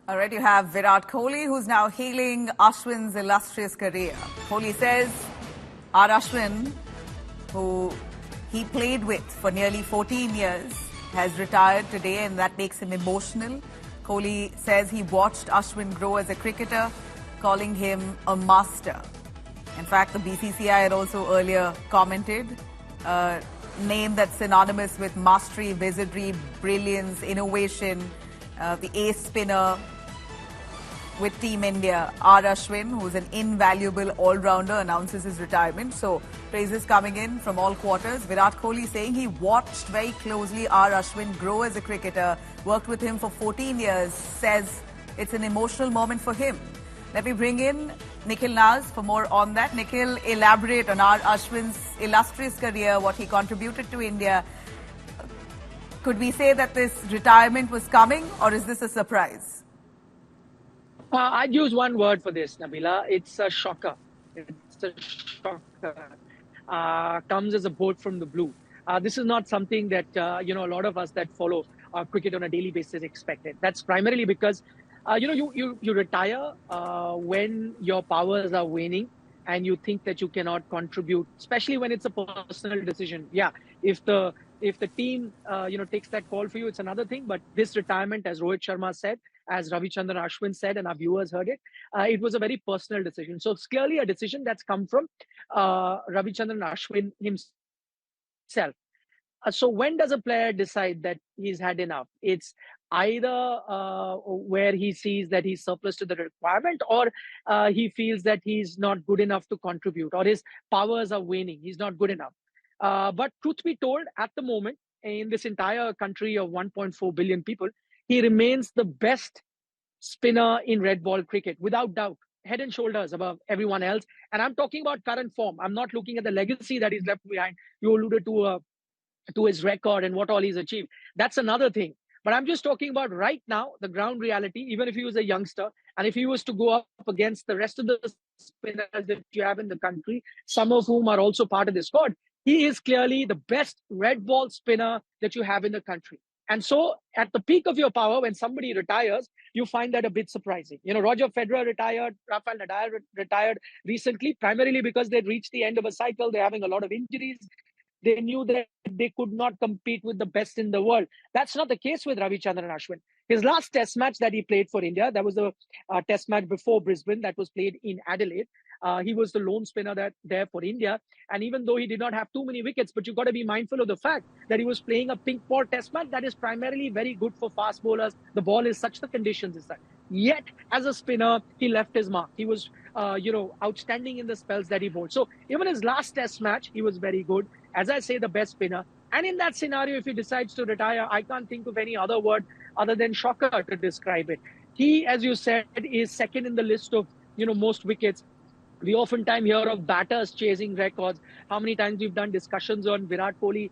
All right, you have Virat Kohli, who's now hailing Ashwin's illustrious career. Kohli says Ashwin, who he played with for nearly 14 years, has retired today, and that makes him emotional. Kohli says he watched Ashwin grow as a cricketer, calling him a master. In fact, the BCCI had also earlier commented, a name that's synonymous with mastery, wizardry, brilliance, innovation, the ace spinner with Team India, Ashwin, who's an invaluable all-rounder, announces his retirement. So praises coming in from all quarters. Virat Kohli saying he watched very closely Ashwin grow as a cricketer, worked with him for 14 years, says it's an emotional moment for him. Let me bring in Nikhil Naz for more on that. Nikhil, elaborate on Ashwin's illustrious career, what he contributed to India. Could we say that this retirement was coming, or is this a surprise? I'd use one word for this, Nabila. It's a shocker. It's a shocker. Comes as a bolt from the blue. This is not something that, a lot of us that follow cricket on a daily basis expected. That's primarily because, you retire when your powers are waning and you think that you cannot contribute, especially when it's a personal decision. Yeah, if the team, takes that call for you, it's another thing. But this retirement, as Rohit Sharma said, as Ravichandran Ashwin said, and our viewers heard it, it was a very personal decision. So it's clearly a decision that's come from Ravichandran Ashwin himself. So when does a player decide that he's had enough? It's either where he sees that he's surplus to the requirement, or he feels that he's not good enough to contribute, or his powers are waning. He's not good enough. But truth be told, at the moment, in this entire country of 1.4 billion people, he remains the best spinner in red ball cricket, without doubt, head and shoulders above everyone else. And I'm talking about current form. I'm not looking at the legacy that he's left behind. You alluded to his record and what all he's achieved. That's another thing. But I'm just talking about right now, the ground reality, even if he was a youngster, and if he was to go up against the rest of the spinners that you have in the country, some of whom are also part of this squad, he is clearly the best red ball spinner that you have in the country. And so at the peak of your power, when somebody retires, you find that a bit surprising. Roger Federer retired, Rafael Nadal retired recently, primarily because they'd reached the end of a cycle. They're having a lot of injuries. They knew that they could not compete with the best in the world. That's not the case with Ravichandran Ashwin. His last test match that he played for India, that was a test match before Brisbane that was played in Adelaide. He was the lone spinner there for India. And even though he did not have too many wickets, but you've got to be mindful of the fact that he was playing a pink ball test match that is primarily very good for fast bowlers. The ball is such, the conditions is such. Yet, as a spinner, he left his mark. He was, outstanding in the spells that he bowled. So even his last test match, he was very good. As I say, the best spinner. And in that scenario, if he decides to retire, I can't think of any other word other than shocker to describe it. He, as you said, is second in the list of, most wickets. We oftentimes hear of batters chasing records. How many times we've done discussions on Virat Kohli?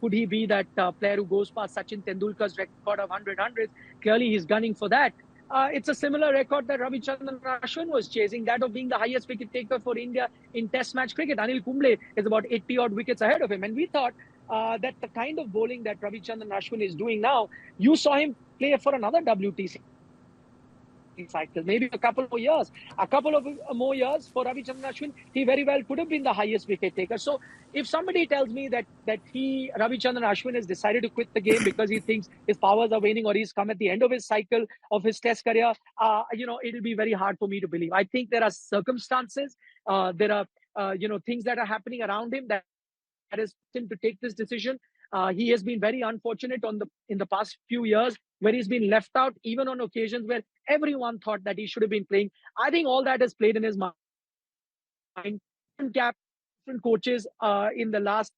Could he be that player who goes past Sachin Tendulkar's record of 100 hundreds? Clearly, he's gunning for that. It's a similar record that Ravichandran Ashwin was chasing, that of being the highest wicket taker for India in Test match cricket. Anil Kumble is about 80 odd wickets ahead of him. And we thought that the kind of bowling that Ravichandran Ashwin is doing now, you saw him play for another WTC cycle, maybe a couple more years. A couple of more years for Ravichandran Ashwin, he very well could have been the highest wicket taker. So if somebody tells me that Ravichandran Ashwin has decided to quit the game because he thinks his powers are waning, or he's come at the end of his cycle of his test career, it'll be very hard for me to believe. I think there are circumstances, there are things that are happening around him that has him to take this decision. He has been very unfortunate in the past few years, where he's been left out, even on occasions where everyone thought that he should have been playing. I think all that has played in his mind. Different coaches in the last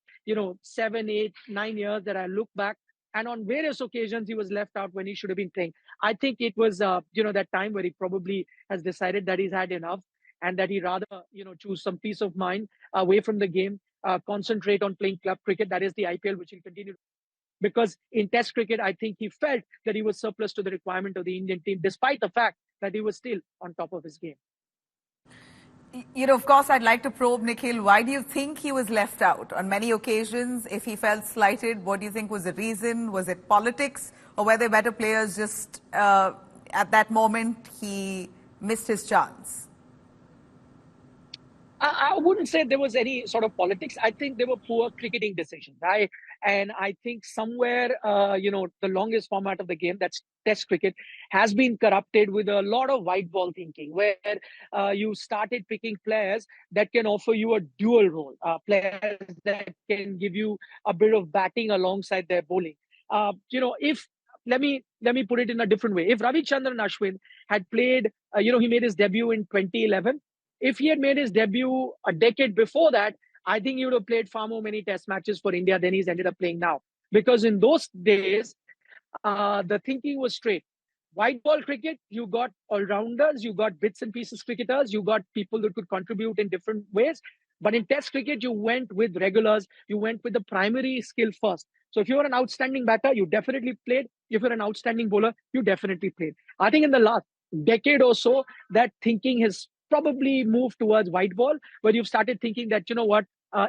7, 8, 9 years that I look back, and on various occasions he was left out when he should have been playing. I think it was that time where he probably has decided that he's had enough, and that he'd rather choose some peace of mind away from the game, concentrate on playing club cricket, that is the IPL, which he'll continue. Because in Test cricket, I think he felt that he was surplus to the requirement of the Indian team, despite the fact that he was still on top of his game. Of course, I'd like to probe, Nikhil, why do you think he was left out? On many occasions, if he felt slighted, what do you think was the reason? Was it politics, or were there better players just at that moment he missed his chance? I wouldn't say there was any sort of politics. I think they were poor cricketing decisions. And I think somewhere, the longest format of the game, that's Test cricket, has been corrupted with a lot of white ball thinking, where you started picking players that can offer you a dual role, players that can give you a bit of batting alongside their bowling. If let me put it in a different way. If Ravichandran Ashwin had played, he made his debut in 2011. If he had made his debut a decade before that, I think he would have played far more many test matches for India than he's ended up playing now. Because in those days, the thinking was straight. White ball cricket, you got all-rounders, you got bits and pieces cricketers, you got people that could contribute in different ways. But in test cricket, you went with regulars, you went with the primary skill first. So if you're an outstanding batter, you definitely played. If you're an outstanding bowler, you definitely played. I think in the last decade or so, that thinking has probably moved towards white ball, where you've started thinking that,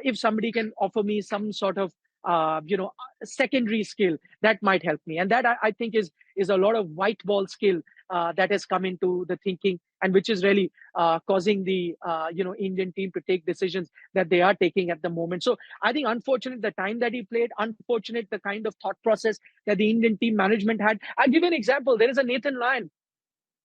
if somebody can offer me some sort of secondary skill, that might help me. And that I think is a lot of white ball skill that has come into the thinking, and which is really causing the Indian team to take decisions that they are taking at the moment. So I think unfortunate the time that he played, unfortunate the kind of thought process that the Indian team management had. I'll give you an example. There is a Nathan Lyon.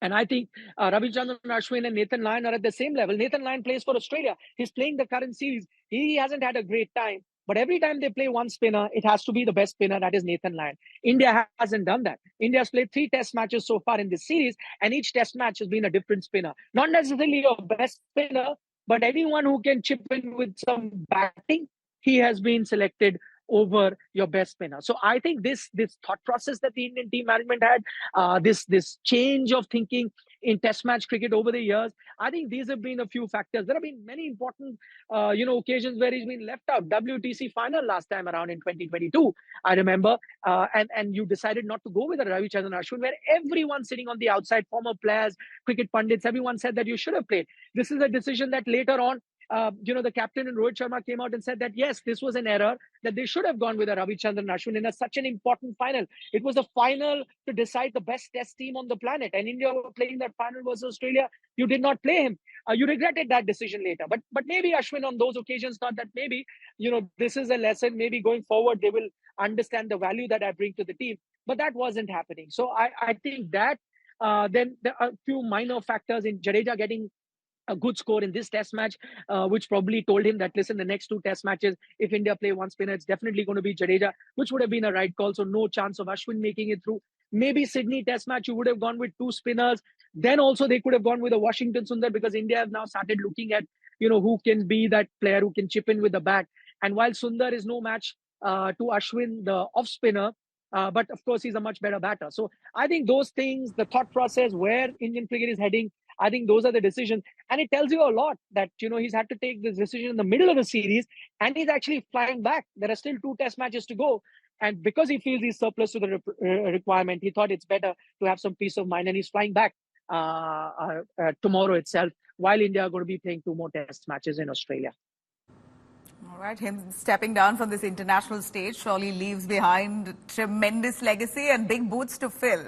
And I think Ravichandran Ashwin and Nathan Lyon are at the same level. Nathan Lyon plays for Australia. He's playing the current series. He hasn't had a great time. But every time they play one spinner, it has to be the best spinner, that is Nathan Lyon. India hasn't done that. India has played 3 test matches so far in this series, and each test match has been a different spinner. Not necessarily your best spinner, but anyone who can chip in with some batting, he has been selected over your best spinner. So I think this thought process that the Indian team management had, this change of thinking in test match cricket over the years, I think these have been a few factors. There have been many important occasions where he's been left out. WTC final last time around in 2022, I remember, and you decided not to go with a Ravichandran Ashwin, where everyone sitting on the outside, former players, cricket pundits, everyone said that you should have played. This is a decision that later on, the captain and Rohit Sharma came out and said that, yes, this was an error, that they should have gone with a Ravichandran Ashwin in such an important final. It was the final to decide the best test team on the planet. And India were playing that final versus Australia. You did not play him. You regretted that decision later. But maybe Ashwin on those occasions thought that maybe, this is a lesson. Maybe going forward, they will understand the value that I bring to the team. But that wasn't happening. So I think that then there are a few minor factors in Jadeja getting a good score in this test match, which probably told him that, listen, the next 2 test matches, if India play one spinner, it's definitely going to be Jadeja, which would have been a right call. So no chance of Ashwin making it through. Maybe Sydney test match, you would have gone with 2 spinners. Then also they could have gone with a Washington Sundar, because India have now started looking at, who can be that player who can chip in with the bat. And while Sundar is no match to Ashwin, the off spinner, but of course, he's a much better batter. So I think those things, the thought process, where Indian cricket is heading, I think those are the decisions. And it tells you a lot that, he's had to take this decision in the middle of the series, and he's actually flying back. There are still 2 test matches to go. And because he feels he's surplus to the requirement, he thought it's better to have some peace of mind. And he's flying back tomorrow itself, while India are going to be playing 2 more test matches in Australia. All right, him stepping down from this international stage surely leaves behind tremendous legacy and big boots to fill.